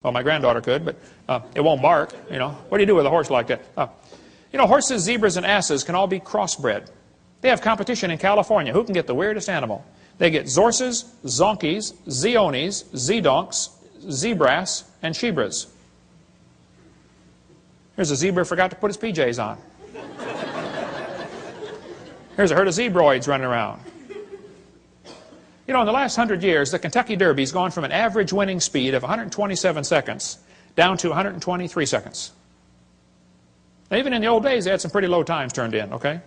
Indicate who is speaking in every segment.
Speaker 1: Well, my granddaughter could, but it won't bark. You know, what do you do with a horse like that? You know, horses, zebras, and asses can all be crossbred. They have competition in California. Who can get the weirdest animal? They get Zorses, Zonkies, Zeonies, Zedonks, Zebras, and Shebras. Here's a zebra who forgot to put his PJs on. Here's a herd of zebroids running around. You know, in the last 100 years, the Kentucky Derby's gone from an average winning speed of 127 seconds down to 123 seconds. Now, even in the old days, they had some pretty low times turned in, okay?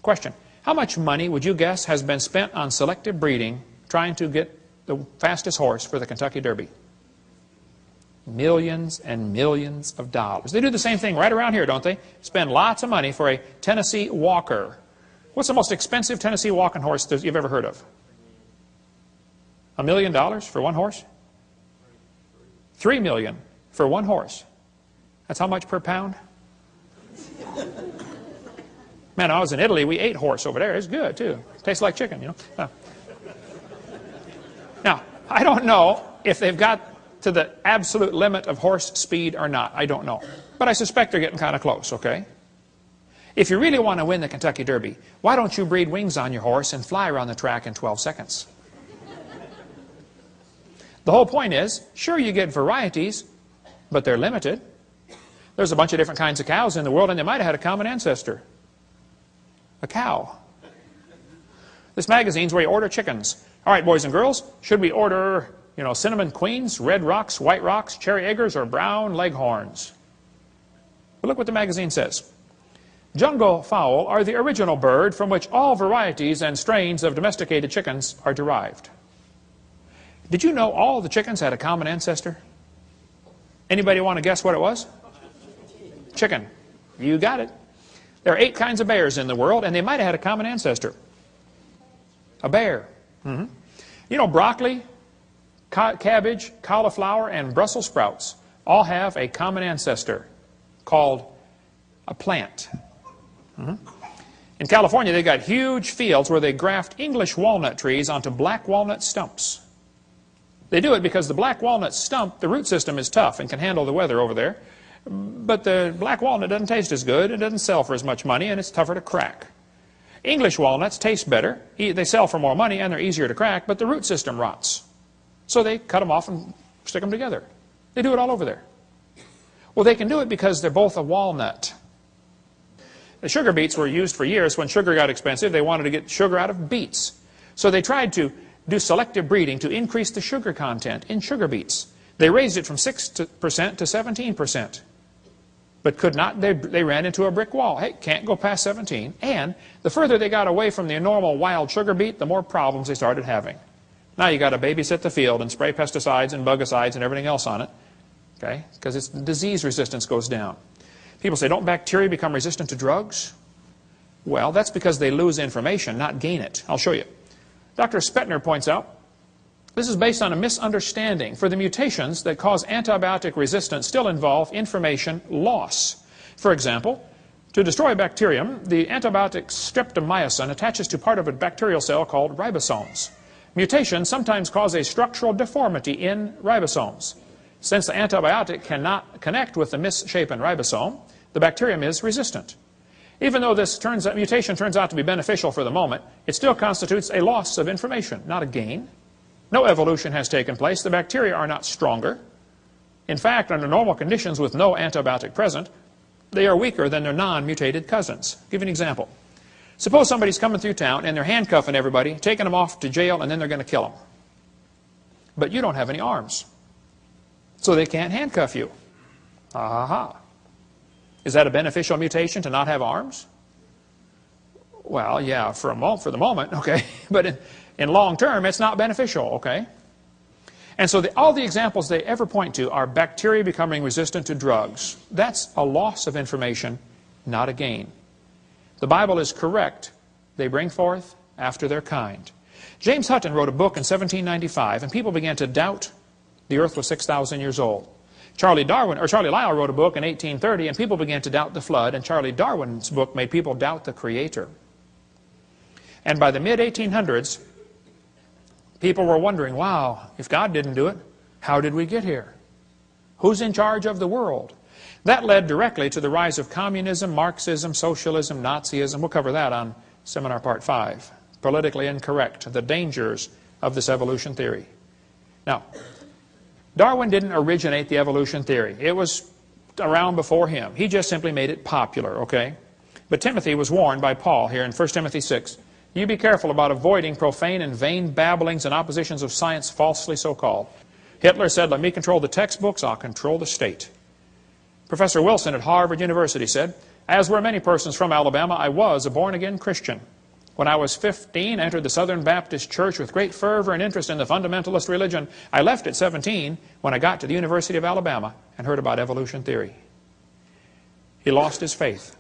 Speaker 1: Question. How much money would you guess has been spent on selective breeding trying to get the fastest horse for the Kentucky Derby? Millions and millions of dollars. They do the same thing right around here, don't they? Spend lots of money for a Tennessee Walker. What's the most expensive Tennessee walking horse that you've ever heard of? $1 million for one horse? $3 million for one horse. That's how much per pound? Man, I was in Italy, we ate horse over there. It's good, too. Tastes like chicken, you know. Now, I don't know if they've got to the absolute limit of horse speed or not. I don't know. But I suspect they're getting kind of close, okay? If you really want to win the Kentucky Derby, why don't you breed wings on your horse and fly around the track in 12 seconds? The whole point is, sure, you get varieties, but they're limited. There's a bunch of different kinds of cows in the world, and they might have had a common ancestor. A cow. This magazine's where you order chickens. All right, boys and girls, should we order, you know, cinnamon queens, red rocks, white rocks, cherry eggers, or brown leghorns? But look what the magazine says. Jungle fowl are the original bird from which all varieties and strains of domesticated chickens are derived. Did you know all the chickens had a common ancestor? Anybody want to guess what it was? Chicken. You got it. There are 8 kinds of bears in the world, and they might have had a common ancestor. A bear. You know, broccoli, cabbage, cauliflower, and Brussels sprouts all have a common ancestor called a plant. In California, they got huge fields where they graft English walnut trees onto black walnut stumps. They do it because the black walnut stump, the root system is tough and can handle the weather over there. But the black walnut doesn't taste as good, it doesn't sell for as much money, and it's tougher to crack. English walnuts taste better, they sell for more money, and they're easier to crack, but the root system rots. So they cut them off and stick them together. They do it all over there. Well, they can do it because they're both a walnut. The sugar beets were used for years. When sugar got expensive, they wanted to get sugar out of beets. So they tried to do selective breeding to increase the sugar content in sugar beets. They raised it from 6% to 17%. But could not, they ran into a brick wall. Hey, can't go past 17. And the further they got away from the normal wild sugar beet, the more problems they started having. Now you got to babysit the field and spray pesticides and bugicides and everything else on it. Okay? Because its disease resistance goes down. People say, don't bacteria become resistant to drugs? Well, that's because they lose information, not gain it. I'll show you. Dr. Spettner points out, this is based on a misunderstanding. For the mutations that cause antibiotic resistance still involve information loss. For example, to destroy a bacterium, the antibiotic streptomycin attaches to part of a bacterial cell called ribosomes. Mutations sometimes cause a structural deformity in ribosomes. Since the antibiotic cannot connect with the misshapen ribosome, the bacterium is resistant. Even though this mutation turns out to be beneficial for the moment, it still constitutes a loss of information, not a gain. No evolution has taken place. The bacteria are not stronger. In fact, under normal conditions with no antibiotic present, they are weaker than their non-mutated cousins. I'll give you an example. Suppose somebody's coming through town and they're handcuffing everybody, taking them off to jail, and then they're going to kill them. But you don't have any arms, so they can't handcuff you. Aha. Is that a beneficial mutation to not have arms? Well, yeah, for the moment, okay. But in long term, it's not beneficial, okay? And so all the examples they ever point to are bacteria becoming resistant to drugs. That's a loss of information, not a gain. The Bible is correct. They bring forth after their kind. James Hutton wrote a book in 1795, and people began to doubt the earth was 6,000 years old. Charlie Lyell wrote a book in 1830, and people began to doubt the flood, and Charlie Darwin's book made people doubt the Creator. And by the mid-1800s, people were wondering, wow, if God didn't do it, How did we get here? Who's in charge of the world? That led directly to the rise of communism, Marxism, socialism, Nazism. We'll cover that on Seminar Part 5. Politically incorrect, the dangers of this evolution theory. Now, Darwin didn't originate the evolution theory. It was around before him. He just simply made it popular, okay? But Timothy was warned by Paul here in 1 Timothy 6. You be careful about avoiding profane and vain babblings and oppositions of science falsely so called. Hitler said, let me control the textbooks, I'll control the state. Professor Wilson at Harvard University said, as were many persons from Alabama, I was a born-again Christian. When I was 15, I entered the Southern Baptist Church with great fervor and interest in the fundamentalist religion. I left at 17 when I got to the University of Alabama and heard about evolution theory. He lost his faith,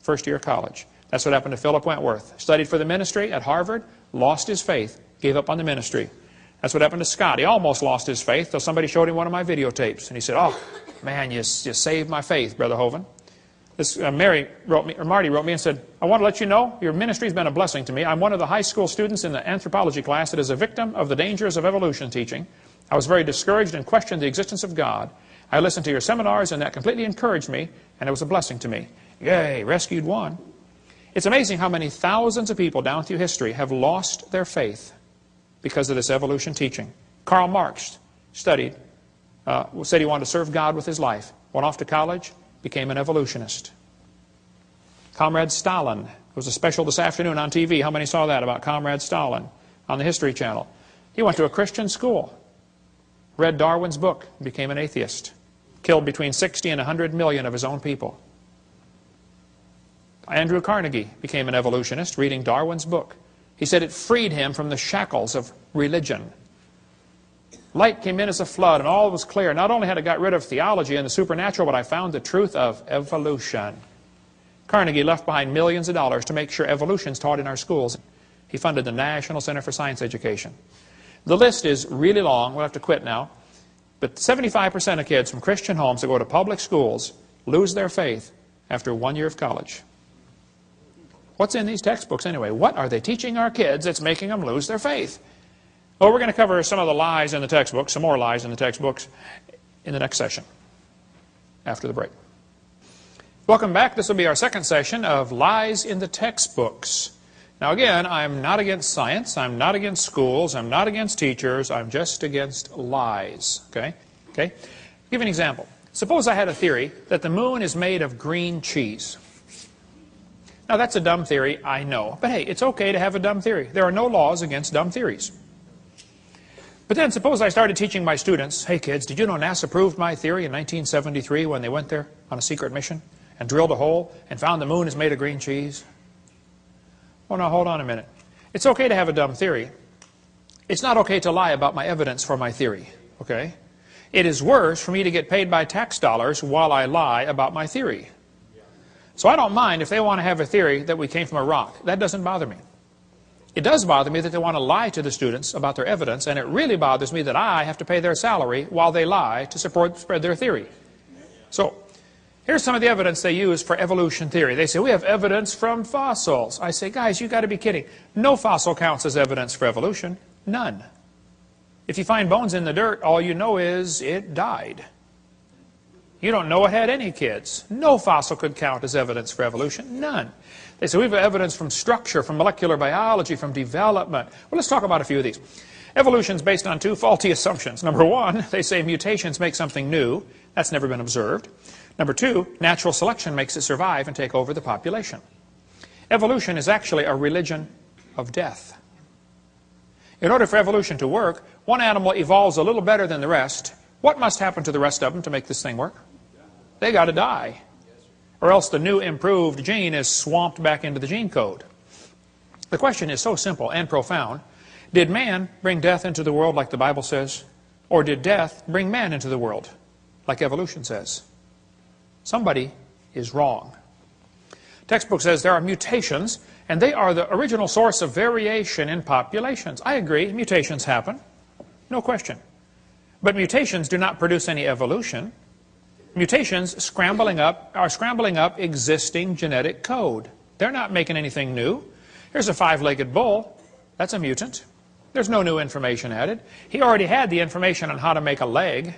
Speaker 1: first year of college. That's what happened to Philip Wentworth. Studied for the ministry at Harvard, lost his faith, gave up on the ministry. That's what happened to Scott. He almost lost his faith till somebody showed him one of my videotapes. And he said, oh, man, you saved my faith, Brother Hovind. This, Marty wrote me and said, I want to let you know your ministry's been a blessing to me. I'm one of the high school students in the anthropology class that is a victim of the dangers of evolution teaching. I was very discouraged and questioned the existence of God. I listened to your seminars and that completely encouraged me and it was a blessing to me. Yay, rescued one. It's amazing how many thousands of people down through history have lost their faith because of this evolution teaching. Karl Marx studied, said he wanted to serve God with his life, went off to college, became an evolutionist. Comrade Stalin. There was a special this afternoon on TV. How many saw that about Comrade Stalin on the History Channel? He went to a Christian school, read Darwin's book, became an atheist, killed between 60 and 100 million of his own people. Andrew Carnegie became an evolutionist reading Darwin's book. He said it freed him from the shackles of religion. Light came in as a flood and all was clear. Not only had I got rid of theology and the supernatural, but I found the truth of evolution. Carnegie left behind millions of dollars to make sure evolution is taught in our schools. He funded the National Center for Science Education. The list is really long. We'll have to quit now. But 75% of kids from Christian homes that go to public schools lose their faith after 1 year of college. What's in these textbooks anyway? What are they teaching our kids that's making them lose their faith? Well, we're going to cover some of the lies in the textbooks, some more lies in the textbooks, in the next session, after the break. Welcome back. This will be our second session of Lies in the Textbooks. Now again, I'm not against science, I'm not against schools, I'm not against teachers, I'm just against lies. Okay? Give you an example. Suppose I had a theory that the moon is made of green cheese. Now that's a dumb theory, I know. But hey, it's okay to have a dumb theory. There are no laws against dumb theories. But then suppose I started teaching my students, hey kids, did you know NASA proved my theory in 1973 when they went there on a secret mission and drilled a hole and found the moon is made of green cheese? Well, now hold on a minute. It's okay to have a dumb theory. It's not okay to lie about my evidence for my theory, okay? It is worse for me to get paid by tax dollars while I lie about my theory. So I don't mind if they want to have a theory that we came from a rock. That doesn't bother me. It does bother me that they want to lie to the students about their evidence, and it really bothers me that I have to pay their salary while they lie to spread their theory. So, here's some of the evidence they use for evolution theory. They say, we have evidence from fossils. I say, guys, you've got to be kidding. No fossil counts as evidence for evolution. None. If you find bones in the dirt, all you know is it died. You don't know it had any kids. No fossil could count as evidence for evolution. None. They say we have evidence from structure, from molecular biology, from development. Well, let's talk about a few of these. Evolution is based on two faulty assumptions. Number one, they say mutations make something new. That's never been observed. Number two, natural selection makes it survive and take over the population. Evolution is actually a religion of death. In order for evolution to work, one animal evolves a little better than the rest. What must happen to the rest of them to make this thing work? They got to die. Or else the new improved gene is swamped back into the gene code. The question is so simple and profound. Did man bring death into the world like the Bible says? Or did death bring man into the world like evolution says? Somebody is wrong. Textbook says there are mutations, and they are the original source of variation in populations. I agree, mutations happen. No question. But mutations do not produce any evolution. Mutations are scrambling up existing genetic code. They're not making anything new. Here's a 5-legged bull. That's a mutant. There's no new information added. He already had the information on how to make a leg.